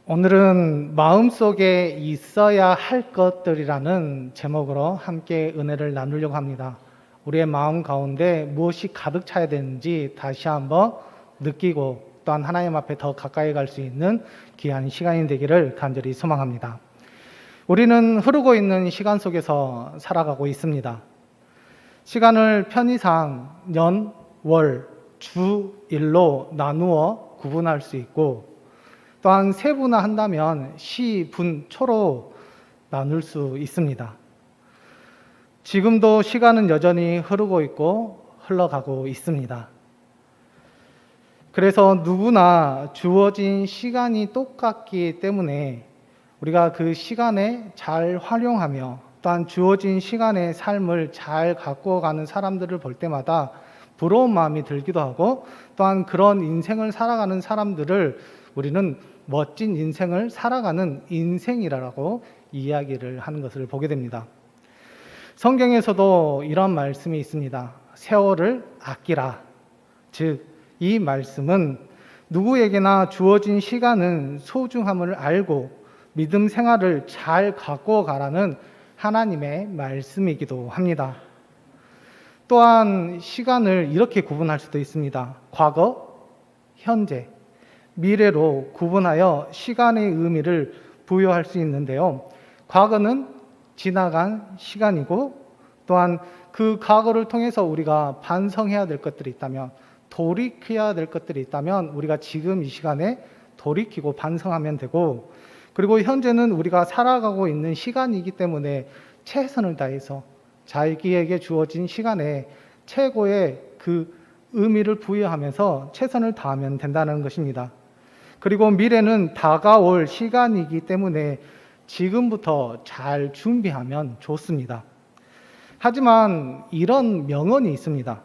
오늘은 마음속에 있어야 할 것들이라는 제목으로 함께 은혜를 나누려고 합니다. 우리의 마음 가운데 무엇이 가득 차야 되는지 다시 한번 느끼고 또한 하나님 앞에 더 가까이 갈 수 있는 귀한 시간이 되기를 간절히 소망합니다. 우리는 흐르고 있는 시간 속에서 살아가고 있습니다. 시간을 편의상 년, 월, 주, 일로 나누어 구분할 수 있고 또한 세분화한다면 시, 분, 초로 나눌 수 있습니다. 지금도 시간은 여전히 흐르고 있고 흘러가고 있습니다. 그래서 누구나 주어진 시간이 똑같기 때문에 우리가 그 시간에 잘 활용하며 또한 주어진 시간의 삶을 잘 갖고 가는 사람들을 볼 때마다 부러운 마음이 들기도 하고 또한 그런 인생을 살아가는 사람들을 우리는 멋진 인생을 살아가는 인생이라고 이야기를 하는 것을 보게 됩니다. 성경에서도 이런 말씀이 있습니다. 세월을 아끼라. 즉, 이 말씀은 누구에게나 주어진 시간은 소중함을 알고 믿음 생활을 잘 갖고 가라는 하나님의 말씀이기도 합니다. 또한 시간을 이렇게 구분할 수도 있습니다. 과거, 현재, 미래로 구분하여 시간의 의미를 부여할 수 있는데요. 과거는 지나간 시간이고 또한 그 과거를 통해서 우리가 반성해야 될 것들이 있다면 돌이켜야 될 것들이 있다면 우리가 지금 이 시간에 돌이키고 반성하면 되고 그리고 현재는 우리가 살아가고 있는 시간이기 때문에 최선을 다해서 자기에게 주어진 시간에 최고의 그 의미를 부여하면서 최선을 다하면 된다는 것입니다. 그리고 미래는 다가올 시간이기 때문에 지금부터 잘 준비하면 좋습니다. 하지만 이런 명언이 있습니다.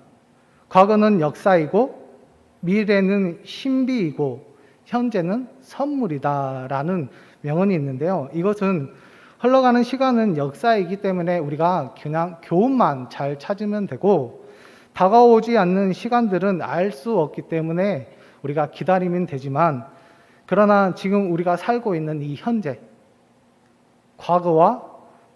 과거는 역사이고 미래는 신비이고 현재는 선물이다라는 명언이 있는데요. 이것은 흘러가는 시간은 역사이기 때문에 우리가 그냥 교훈만 잘 찾으면 되고 다가오지 않는 시간들은 알 수 없기 때문에 우리가 기다리면 되지만 그러나 지금 우리가 살고 있는 이 현재, 과거와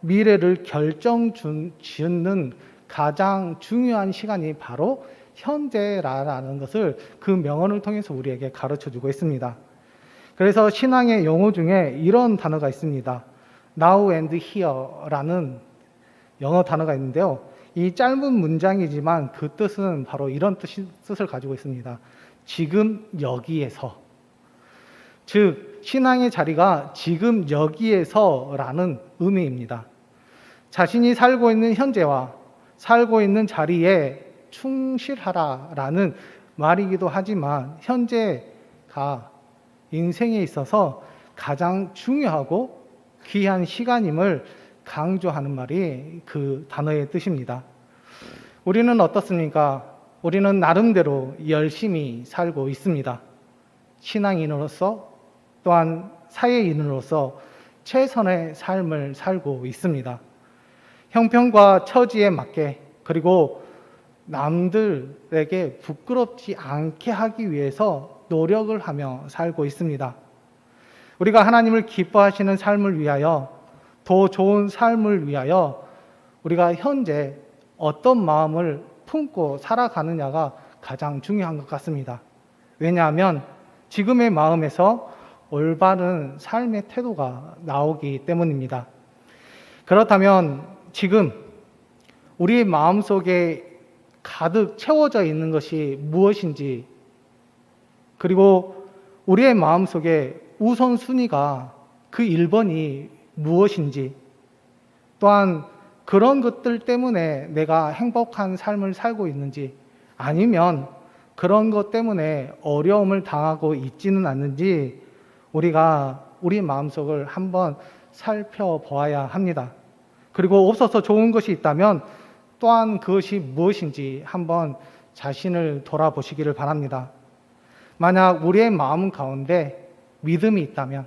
미래를 결정짓는 가장 중요한 시간이 바로 현재라는 것을 그 명언을 통해서 우리에게 가르쳐주고 있습니다. 그래서 신앙의 용어 중에 이런 단어가 있습니다. Now and here라는 영어 단어가 있는데요. 이 짧은 문장이지만 그 뜻은 바로 이런 뜻을 가지고 있습니다. 지금 여기에서. 즉, 신앙의 자리가 지금 여기에서라는 의미입니다. 자신이 살고 있는 현재와 살고 있는 자리에 충실하라라는 말이기도 하지만 현재가 인생에 있어서 가장 중요하고 귀한 시간임을 강조하는 말이 그 단어의 뜻입니다. 우리는 어떻습니까? 우리는 나름대로 열심히 살고 있습니다. 신앙인으로서 또한 사회인으로서 최선의 삶을 살고 있습니다. 형편과 처지에 맞게 그리고 남들에게 부끄럽지 않게 하기 위해서 노력을 하며 살고 있습니다. 우리가 하나님을 기뻐하시는 삶을 위하여 더 좋은 삶을 위하여 우리가 현재 어떤 마음을 품고 살아가느냐가 가장 중요한 것 같습니다. 왜냐하면 지금의 마음에서 올바른 삶의 태도가 나오기 때문입니다. 그렇다면 지금 우리의 마음속에 가득 채워져 있는 것이 무엇인지 그리고 우리의 마음속에 우선순위가 그 1번이 무엇인지 또한 그런 것들 때문에 내가 행복한 삶을 살고 있는지 아니면 그런 것 때문에 어려움을 당하고 있지는 않는지 우리가 우리 마음속을 한번 살펴보아야 합니다. 그리고 없어서 좋은 것이 있다면 또한 그것이 무엇인지 한번 자신을 돌아보시기를 바랍니다. 만약 우리의 마음 가운데 믿음이 있다면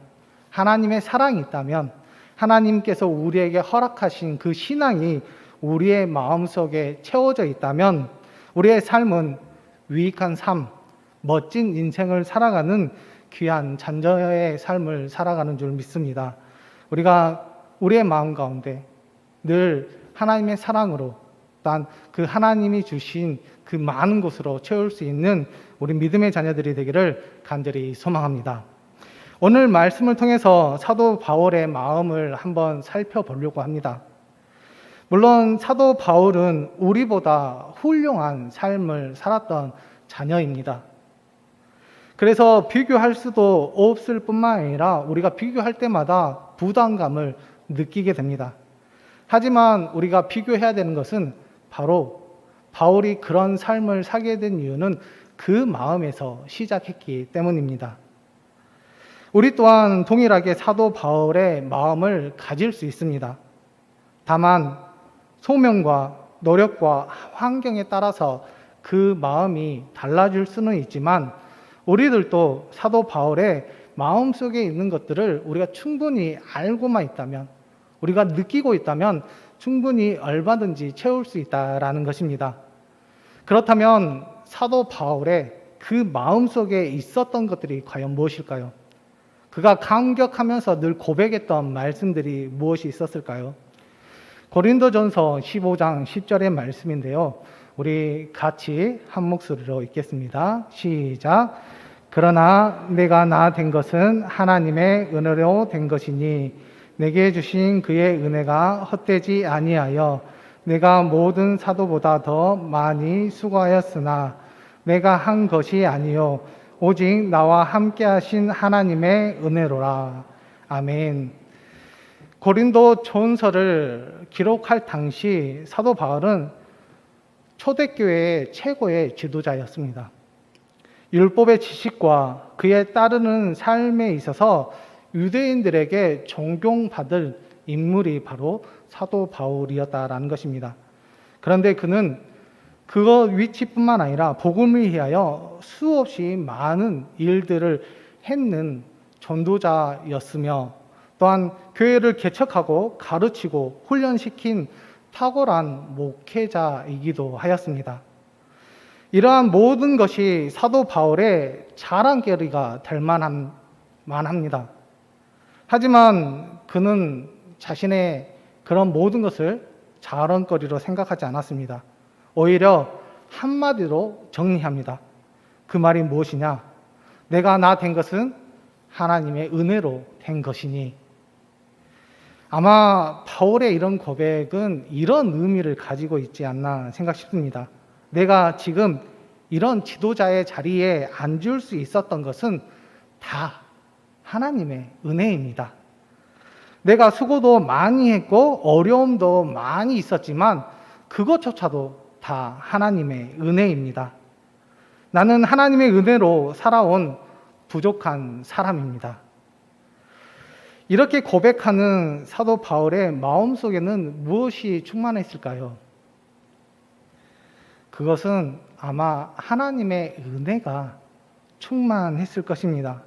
하나님의 사랑이 있다면 하나님께서 우리에게 허락하신 그 신앙이 우리의 마음속에 채워져 있다면 우리의 삶은 유익한 삶, 멋진 인생을 살아가는 귀한 자녀의 삶을 살아가는 줄 믿습니다. 우리가 우리의 마음 가운데 늘 하나님의 사랑으로 또한 그 하나님이 주신 그 많은 곳으로 채울 수 있는 우리 믿음의 자녀들이 되기를 간절히 소망합니다. 오늘 말씀을 통해서 사도 바울의 마음을 한번 살펴보려고 합니다. 물론 사도 바울은 우리보다 훌륭한 삶을 살았던 자녀입니다. 그래서 비교할 수도 없을 뿐만 아니라 우리가 비교할 때마다 부담감을 느끼게 됩니다. 하지만 우리가 비교해야 되는 것은 바로 바울이 그런 삶을 살게 된 이유는 그 마음에서 시작했기 때문입니다. 우리 또한 동일하게 사도 바울의 마음을 가질 수 있습니다. 다만 소명과 노력과 환경에 따라서 그 마음이 달라질 수는 있지만 우리들도 사도 바울의 마음속에 있는 것들을 우리가 충분히 알고만 있다면, 우리가 느끼고 있다면 충분히 얼마든지 채울 수 있다라는 것입니다. 그렇다면 사도 바울의 그 마음속에 있었던 것들이 과연 무엇일까요? 그가 감격하면서 늘 고백했던 말씀들이 무엇이 있었을까요? 고린도전서 15장 10절의 말씀인데요. 우리 같이 한 목소리로 읽겠습니다. 시작. 그러나 내가 나 된 것은 하나님의 은혜로 된 것이니 내게 주신 그의 은혜가 헛되지 아니하여 내가 모든 사도보다 더 많이 수고하였으나 내가 한 것이 아니요 오직 나와 함께 하신 하나님의 은혜로라. 아멘. 고린도 전서를 기록할 당시 사도 바울은 초대교회의 최고의 지도자였습니다. 율법의 지식과 그에 따르는 삶에 있어서 유대인들에게 존경받을 인물이 바로 사도 바울이었다라는 것입니다. 그런데 그는 그거 위치뿐만 아니라 복음을 위하여 수없이 많은 일들을 했는 전도자였으며 또한 교회를 개척하고 가르치고 훈련시킨 탁월한 목회자이기도 하였습니다. 이러한 모든 것이 사도 바울의 자랑거리가 될 만합니다. 하지만 그는 자신의 그런 모든 것을 자랑거리로 생각하지 않았습니다. 오히려 한마디로 정리합니다. 그 말이 무엇이냐? 내가 나 된 것은 하나님의 은혜로 된 것이니. 아마 바울의 이런 고백은 이런 의미를 가지고 있지 않나 생각 싶습니다. 내가 지금 이런 지도자의 자리에 앉을 수 있었던 것은 다 하나님의 은혜입니다. 내가 수고도 많이 했고 어려움도 많이 있었지만 그것조차도 다 하나님의 은혜입니다. 나는 하나님의 은혜로 살아온 부족한 사람입니다. 이렇게 고백하는 사도 바울의 마음속에는 무엇이 충만했을까요? 그것은 아마 하나님의 은혜가 충만했을 것입니다.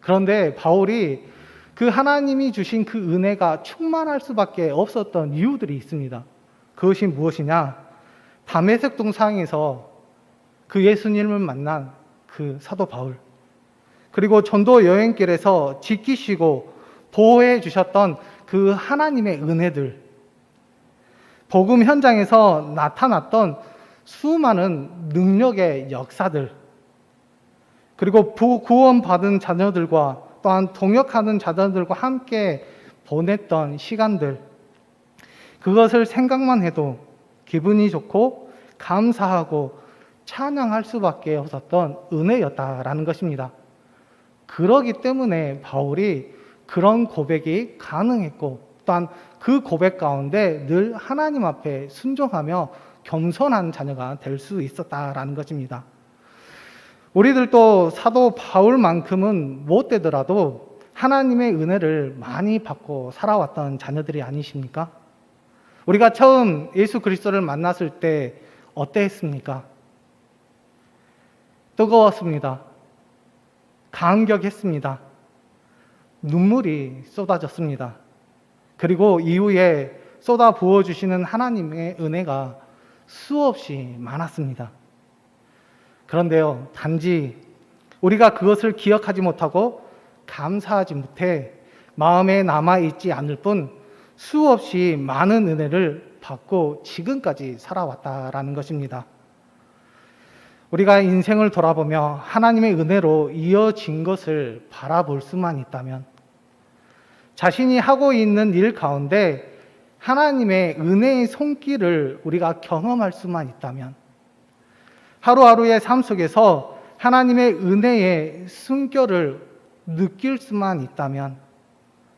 그런데 바울이 그 하나님이 주신 그 은혜가 충만할 수밖에 없었던 이유들이 있습니다. 그것이 무엇이냐? 다메섹 동상에서 그 예수님을 만난 그 사도 바울, 그리고 전도 여행길에서 지키시고 보호해 주셨던 그 하나님의 은혜들, 복음 현장에서 나타났던 수많은 능력의 역사들, 그리고 구원받은 자녀들과 또한 동역하는 자녀들과 함께 보냈던 시간들, 그것을 생각만 해도 기분이 좋고 감사하고 찬양할 수밖에 없었던 은혜였다라는 것입니다. 그러기 때문에 바울이 그런 고백이 가능했고 또한 그 고백 가운데 늘 하나님 앞에 순종하며 겸손한 자녀가 될 수 있었다라는 것입니다. 우리들도 사도 바울만큼은 못 되더라도 하나님의 은혜를 많이 받고 살아왔던 자녀들이 아니십니까? 우리가 처음 예수 그리스도를 만났을 때 어떠했습니까? 뜨거웠습니다. 감격했습니다. 눈물이 쏟아졌습니다. 그리고 이후에 쏟아 부어주시는 하나님의 은혜가 수없이 많았습니다. 그런데요, 단지 우리가 그것을 기억하지 못하고 감사하지 못해 마음에 남아있지 않을 뿐 수없이 많은 은혜를 받고 지금까지 살아왔다라는 것입니다. 우리가 인생을 돌아보며 하나님의 은혜로 이어진 것을 바라볼 수만 있다면, 자신이 하고 있는 일 가운데 하나님의 은혜의 손길을 우리가 경험할 수만 있다면, 하루하루의 삶 속에서 하나님의 은혜의 숨결을 느낄 수만 있다면,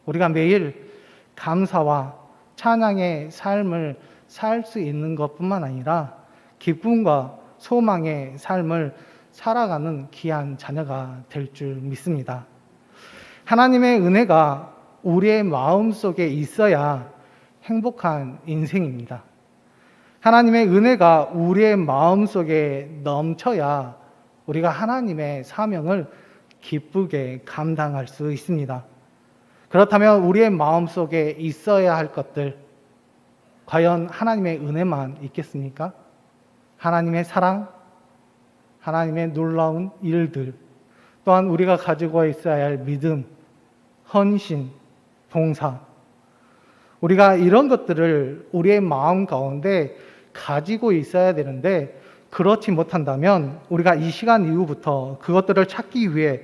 우리가 매일 감사와 찬양의 삶을 살 수 있는 것뿐만 아니라 기쁨과 소망의 삶을 살아가는 귀한 자녀가 될 줄 믿습니다. 하나님의 은혜가 우리의 마음 속에 있어야 행복한 인생입니다. 하나님의 은혜가 우리의 마음 속에 넘쳐야 우리가 하나님의 사명을 기쁘게 감당할 수 있습니다. 그렇다면 우리의 마음 속에 있어야 할 것들, 과연 하나님의 은혜만 있겠습니까? 하나님의 사랑, 하나님의 놀라운 일들, 또한 우리가 가지고 있어야 할 믿음, 헌신, 봉사, 우리가 이런 것들을 우리의 마음 가운데 가지고 있어야 되는데, 그렇지 못한다면 우리가 이 시간 이후부터 그것들을 찾기 위해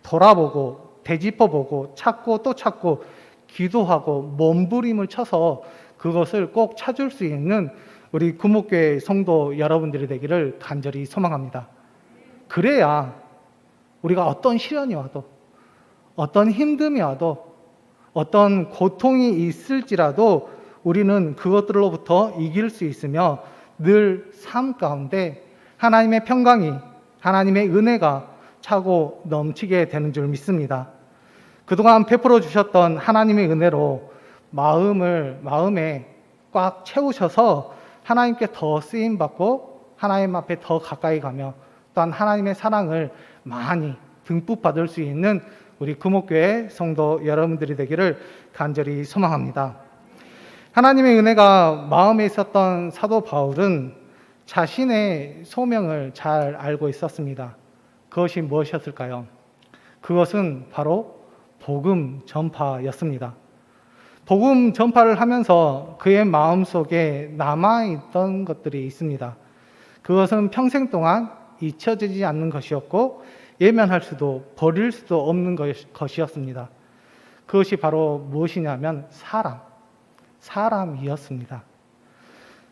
돌아보고 되짚어보고 찾고 또 찾고 기도하고 몸부림을 쳐서 그것을 꼭 찾을 수 있는 우리 구목교회 성도 여러분들이 되기를 간절히 소망합니다. 그래야 우리가 어떤 시련이 와도, 어떤 힘듦이 와도, 어떤 고통이 있을지라도 우리는 그것들로부터 이길 수 있으며 늘 삶 가운데 하나님의 평강이, 하나님의 은혜가 차고 넘치게 되는 줄 믿습니다. 그동안 베풀어 주셨던 하나님의 은혜로 마음에 꽉 채우셔서 하나님께 더 쓰임받고 하나님 앞에 더 가까이 가며 또한 하나님의 사랑을 많이 듬뿍 받을 수 있는 우리 구목교회 성도 여러분들이 되기를 간절히 소망합니다. 하나님의 은혜가 마음에 있었던 사도 바울은 자신의 소명을 잘 알고 있었습니다. 그것이 무엇이었을까요? 그것은 바로 복음 전파였습니다. 복음 전파를 하면서 그의 마음속에 남아있던 것들이 있습니다. 그것은 평생 동안 잊혀지지 않는 것이었고 예면할 수도 버릴 수도 없는 것이었습니다. 그것이 바로 무엇이냐면 사람이었습니다.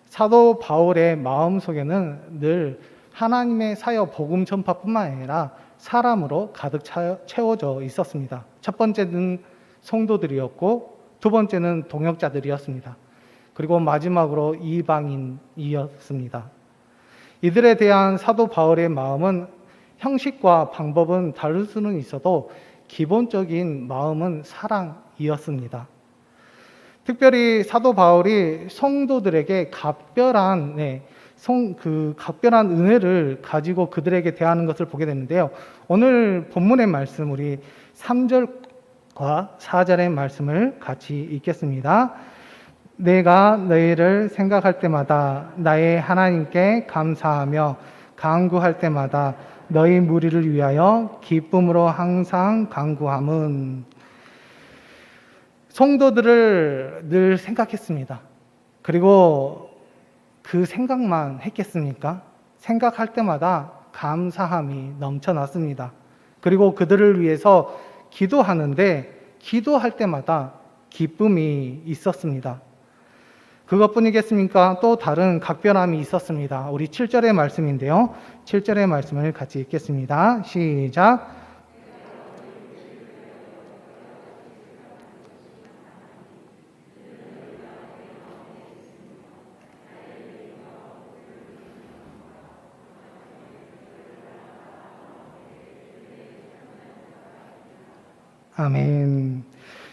사도 바울의 마음속에는 늘 하나님의 사역 복음 전파뿐만 아니라 사람으로 가득 채워져 있었습니다. 첫 번째는 성도들이었고 두 번째는 동역자들이었습니다. 그리고 마지막으로 이방인이었습니다. 이들에 대한 사도 바울의 마음은 형식과 방법은 다를 수는 있어도 기본적인 마음은 사랑이었습니다. 특별히 사도 바울이 성도들에게 각별한 은혜를 가지고 그들에게 대하는 것을 보게 되는데요. 오늘 본문의 말씀, 우리 3절과 4절의 말씀을 같이 읽겠습니다. 내가 너희를 생각할 때마다 나의 하나님께 감사하며 간구할 때마다 너희 무리를 위하여 기쁨으로 항상 간구함은, 성도들을 늘 생각했습니다. 그리고 그 생각만 했겠습니까? 생각할 때마다 감사함이 넘쳐났습니다. 그리고 그들을 위해서 기도하는데 기도할 때마다 기쁨이 있었습니다. 그것뿐이겠습니까? 또 다른 각별함이 있었습니다. 우리 7절의 말씀인데요. 7절의 말씀을 같이 읽겠습니다. 시작. 아멘.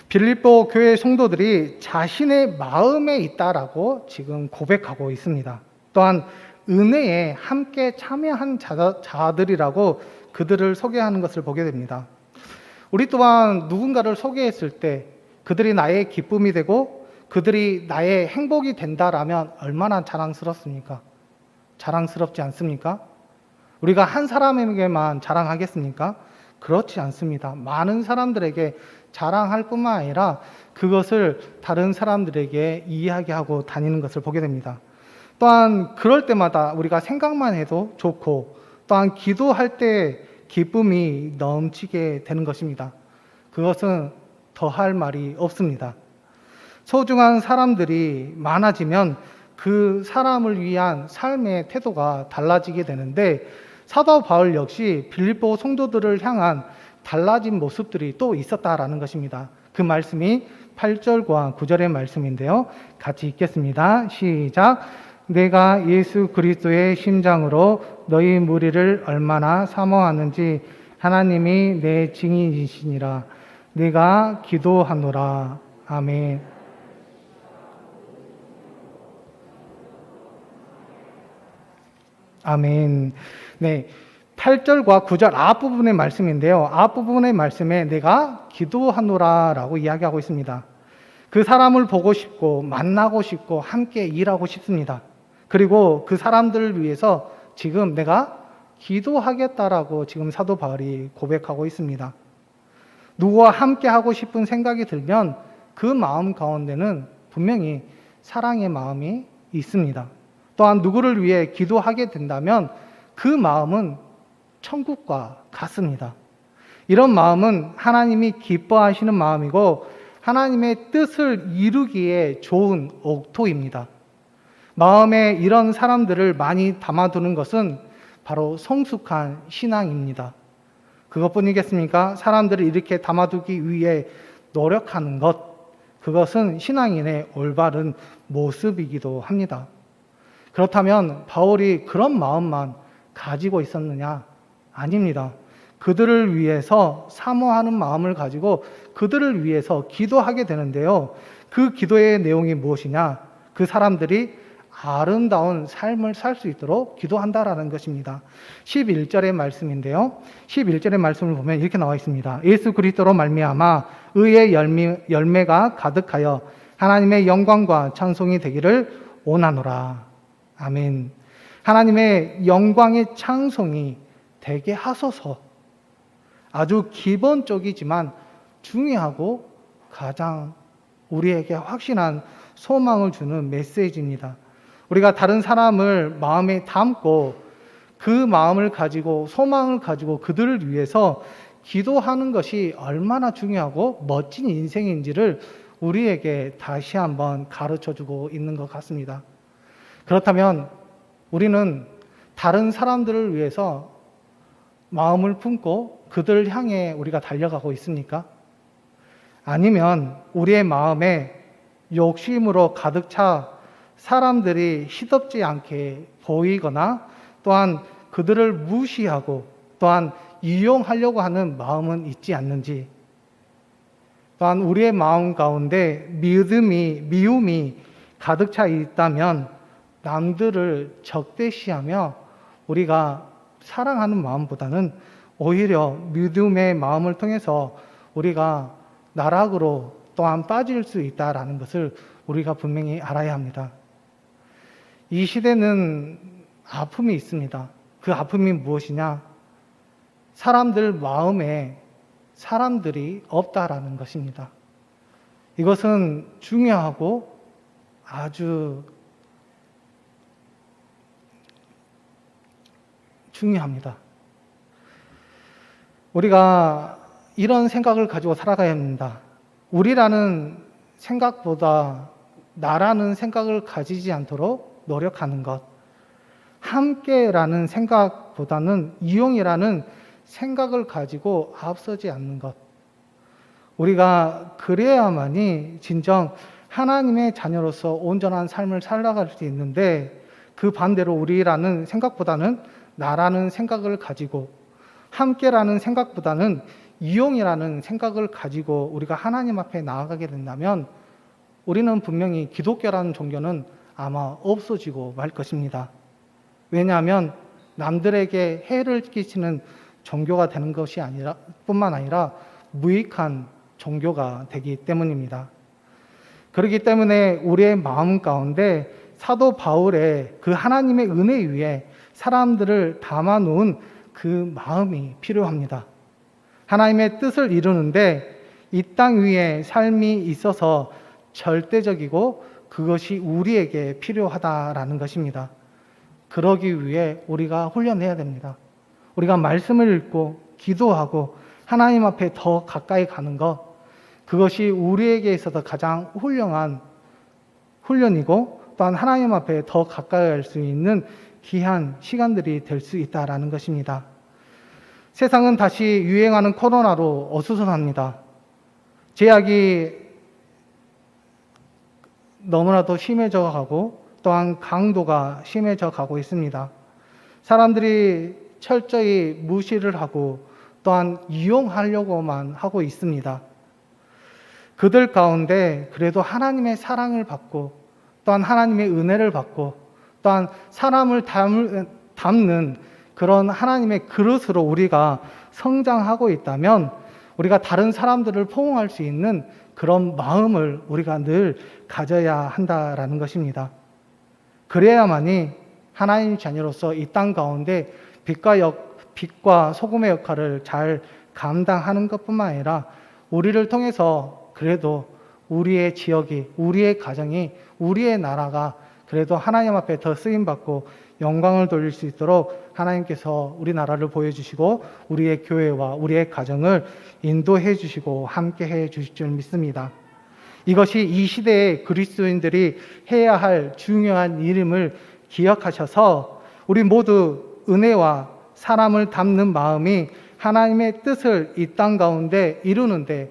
빌립보 교회 성도들이 자신의 마음에 있다라고 지금 고백하고 있습니다. 또한 은혜에 함께 참여한 자들이라고 그들을 소개하는 것을 보게 됩니다. 우리 또한 누군가를 소개했을 때 그들이 나의 기쁨이 되고 그들이 나의 행복이 된다라면 얼마나 자랑스럽습니까? 자랑스럽지 않습니까? 우리가 한 사람에게만 자랑하겠습니까? 그렇지 않습니다. 많은 사람들에게 자랑할 뿐만 아니라 그것을 다른 사람들에게 이야기하고 다니는 것을 보게 됩니다. 또한 그럴 때마다 우리가 생각만 해도 좋고 또한 기도할 때 기쁨이 넘치게 되는 것입니다. 그것은 더할 말이 없습니다. 소중한 사람들이 많아지면 그 사람을 위한 삶의 태도가 달라지게 되는데 사도 바울 역시 빌립보 성도들을 향한 달라진 모습들이 또 있었다라는 것입니다. 그 말씀이 8절과 9절의 말씀인데요. 같이 읽겠습니다. 시작. 내가 예수 그리스도의 심장으로 너희 무리를 얼마나 사모하는지 하나님이 내 증인이시니라. 내가 기도하노라. 아멘. 아멘. 네. 8절과 9절 앞부분의 말씀인데요. 앞부분의 말씀에 내가 기도하노라라고 이야기하고 있습니다. 그 사람을 보고 싶고 만나고 싶고 함께 일하고 싶습니다. 그리고 그 사람들을 위해서 지금 내가 기도하겠다라고 지금 사도 바울이 고백하고 있습니다. 누구와 함께 하고 싶은 생각이 들면 그 마음 가운데는 분명히 사랑의 마음이 있습니다. 또한 누구를 위해 기도하게 된다면 그 마음은 천국과 같습니다. 이런 마음은 하나님이 기뻐하시는 마음이고 하나님의 뜻을 이루기에 좋은 옥토입니다. 마음에 이런 사람들을 많이 담아두는 것은 바로 성숙한 신앙입니다. 그것뿐이겠습니까? 사람들을 이렇게 담아두기 위해 노력하는 것, 그것은 신앙인의 올바른 모습이기도 합니다. 그렇다면 바울이 그런 마음만 가지고 있었느냐? 아닙니다. 그들을 위해서 사모하는 마음을 가지고 그들을 위해서 기도하게 되는데요. 그 기도의 내용이 무엇이냐? 그 사람들이 아름다운 삶을 살 수 있도록 기도한다라는 것입니다. 11절의 말씀인데요. 11절의 말씀을 보면 이렇게 나와 있습니다. 예수 그리스도로 말미암아 의의 열매가 가득하여 하나님의 영광과 찬송이 되기를 원하노라. 아멘. 하나님의 영광의 찬송이 되게 하소서. 아주 기본적이지만 중요하고 가장 우리에게 확신한 소망을 주는 메시지입니다. 우리가 다른 사람을 마음에 담고 그 마음을 가지고 소망을 가지고 그들을 위해서 기도하는 것이 얼마나 중요하고 멋진 인생인지를 우리에게 다시 한번 가르쳐주고 있는 것 같습니다. 그렇다면 우리는 다른 사람들을 위해서 마음을 품고 그들을 향해 우리가 달려가고 있습니까? 아니면 우리의 마음에 욕심으로 가득 차 사람들이 시덥지 않게 보이거나 또한 그들을 무시하고 또한 이용하려고 하는 마음은 있지 않는지, 또한 우리의 마음 가운데 미움이 가득 차 있다면 남들을 적대시하며 우리가 사랑하는 마음보다는 오히려 믿음의 마음을 통해서 우리가 나락으로 또한 빠질 수 있다라는 것을 우리가 분명히 알아야 합니다. 이 시대는 아픔이 있습니다. 그 아픔이 무엇이냐? 사람들 마음에 사람들이 없다라는 것입니다. 이것은 중요하고 아주 중요합니다. 우리가 이런 생각을 가지고 살아가야 합니다. 우리라는 생각보다 나라는 생각을 가지지 않도록 노력하는 것. 함께라는 생각보다는 이용이라는 생각을 가지고 앞서지 않는 것. 우리가 그래야만이 진정 하나님의 자녀로서 온전한 삶을 살아갈 수 있는데 그 반대로 우리라는 생각보다는 나라는 생각을 가지고 함께라는 생각보다는 이용이라는 생각을 가지고 우리가 하나님 앞에 나아가게 된다면 우리는 분명히 기독교라는 종교는 아마 없어지고 말 것입니다. 왜냐하면 남들에게 해를 끼치는 종교가 되는 것이 뿐만 아니라 무익한 종교가 되기 때문입니다. 그렇기 때문에 우리의 마음 가운데 사도 바울의 그 하나님의 은혜 위에 사람들을 담아놓은 그 마음이 필요합니다. 하나님의 뜻을 이루는데 이 땅 위에 삶이 있어서 절대적이고 그것이 우리에게 필요하다라는 것입니다. 그러기 위해 우리가 훈련해야 됩니다. 우리가 말씀을 읽고 기도하고 하나님 앞에 더 가까이 가는 것, 그것이 우리에게 있어서 가장 훌륭한 훈련이고 또한 하나님 앞에 더 가까이 갈 수 있는 귀한 시간들이 될 수 있다라는 것입니다. 세상은 다시 유행하는 코로나로 어수선합니다. 제약이 너무나도 심해져 가고 또한 강도가 심해져 가고 있습니다. 사람들이 철저히 무시를 하고 또한 이용하려고만 하고 있습니다. 그들 가운데 그래도 하나님의 사랑을 받고 또한 하나님의 은혜를 받고 또한 사람을 담는 그런 하나님의 그릇으로 우리가 성장하고 있다면 우리가 다른 사람들을 포용할 수 있는 그런 마음을 우리가 늘 가져야 한다라는 것입니다. 그래야만이 하나님 자녀로서 이 땅 가운데 빛과 소금의 역할을 잘 감당하는 것뿐만 아니라 우리를 통해서 그래도 우리의 지역이, 우리의 가정이, 우리의 나라가 그래도 하나님 앞에 더 쓰임받고 영광을 돌릴 수 있도록 하나님께서 우리나라를 보여주시고 우리의 교회와 우리의 가정을 인도해 주시고 함께 해 주실 줄 믿습니다. 이것이 이 시대의 그리스도인들이 해야 할 중요한 일임을 기억하셔서 우리 모두 은혜와 사람을 담는 마음이 하나님의 뜻을 이 땅 가운데 이루는데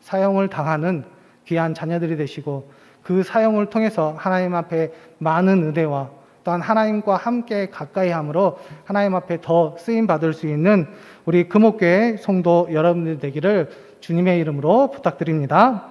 사용을 당하는 귀한 자녀들이 되시고 그 사용을 통해서 하나님 앞에 많은 은혜와 또한 하나님과 함께 가까이 함으로 하나님 앞에 더 쓰임 받을 수 있는 우리 금옥교회 성도 여러분들 되기를 주님의 이름으로 부탁드립니다.